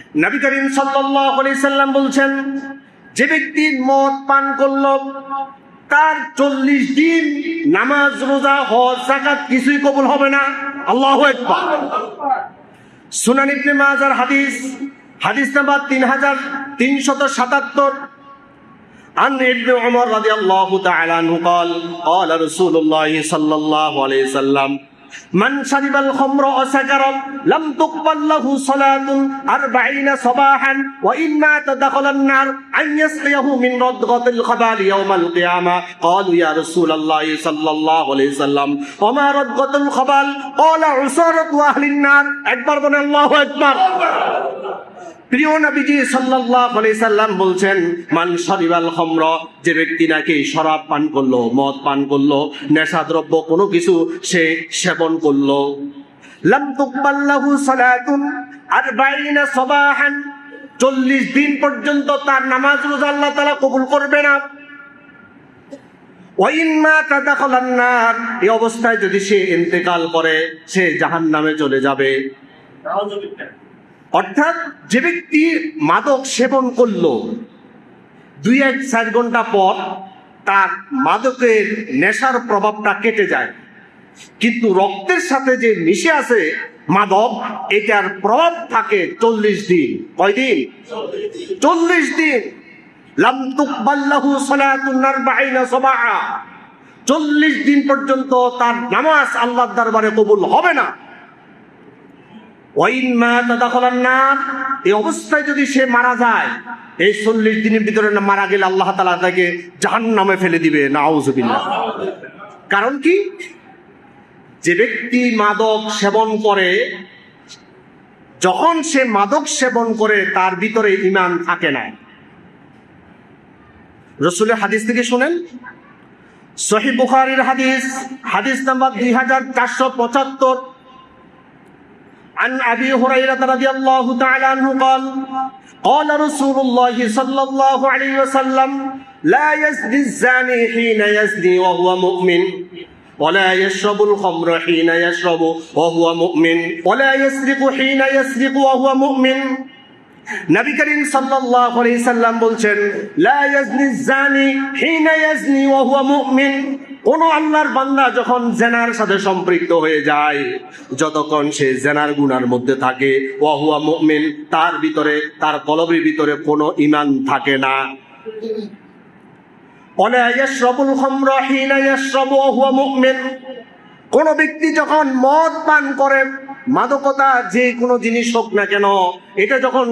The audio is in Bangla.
নবী করিম সাল্লাল্লাহু আলাইহি সাল্লাম বলছেন, যে ব্যক্তি মদ পান করলো তার 40 দিন নামাজ, রোজা, হজ, যাকাত কিছুই কবুল হবে না। আল্লাহু আকবার। সুনান ইবনে মাজার হাদিস নাম্বার 3377। عن ابن عمر رضي الله تعالى عنه قال قال رسول الله صلى الله عليه وسلم من شرب الخمر وسكر لم تقبل له صلاة 40 صباحا وإن مات دخل النار أن يسقيه من ردغة الخبال يوم القيامة قالوا يا رسول الله صلى الله عليه وسلم وما ردغة الخبال قال عصارة أهل النار أكبر من الله أكبر। প্রিয় নবীজি সাল্লাল্লাহু আলাইহি সাল্লাম বলছেন, মান শারিবাল খামর, যে ব্যক্তি নাকি শরাব পান করলো, মদ পান করলো, নেশাদ্রব্য কোনো কিছু সে সেবন করলো, লাম তুকবাল লাহু সালাতুন 40 সাবাহান, 40 দিন পর্যন্ত তার নামাজ রোজা আল্লাহ তাআলা কবুল করবে না। ওয়া ইন মাতা দাখালান নার, এই অবস্থায় যদি সে ইন্তেকাল করে সে জাহান্নামে চলে যাবে। অর্থাৎ যে ব্যক্তি মাদক সেবন করলো 2-4 ঘন্টা পর তার মাদকের নেশার প্রভাবটা কেটে যায়, কিন্তু রক্তের সাথে যে মিশে আছে মাদক, এটার প্রভাব থাকে 40 দিন। কয়দিন? 40 দিন। লাম তুকবাল লাহু সালাতুন 40 সাবাহা, 40 দিন পর্যন্ত তার নামাজ আল্লাহর দরবারে কবুল হবে না। ওয়াইন মাতা দাখালান নার, এই অবস্থায় যদি সে মারা যায়, এই 40 দিনের ভিতরে মারা গেলে আল্লাহ তাআলা তাকে জাহান্নামে ফেলে দিবে। নাউযুবিল্লাহ। কারণ কি? যে ব্যক্তি মাদক সেবন করে, যখন সে মাদক সেবন করে তার ভিতরে ঈমান থাকে না। রাসূলের হাদিস থেকে শুনেন, সহিহ বুখারীর হাদিস নাম্বার 2475। عن أبي هريرة رضي الله تعالى عنه قال قال رسول الله صلى الله عليه وسلم لا يزني الزاني حين يزني وهو مؤمن ولا يشرب الخمر حين يشرب وهو مؤمن ولا يسرق حين يسرق وهو مؤمن। নবী করিম সাল্লাল্লাহু আলাইহি সাল্লাম বলছেন, লা ইয়াজনি জানি হিনা ইয়াজনি ওয়া হুয়া মুমিন, কোন আল্লাহর বান্দা যখন জেনার সাথে সম্পৃক্ত হয়ে যায়, যতক্ষণ সে জেনার গুনার মধ্যে থাকে, ওয়া হুয়া মুমিন, তার ভিতরে, তার কলবের ভিতরে কোনো ঈমান থাকে না। ওয়ালা ইয়াশরাবুল খামরা হিনা ইয়াশরাবু ওয়া হুয়া মুমিন, কোন ব্যক্তি যখন মদ পান করে, মাদকতা যে কোনো জিনিস হোক না কেন, এটা যখন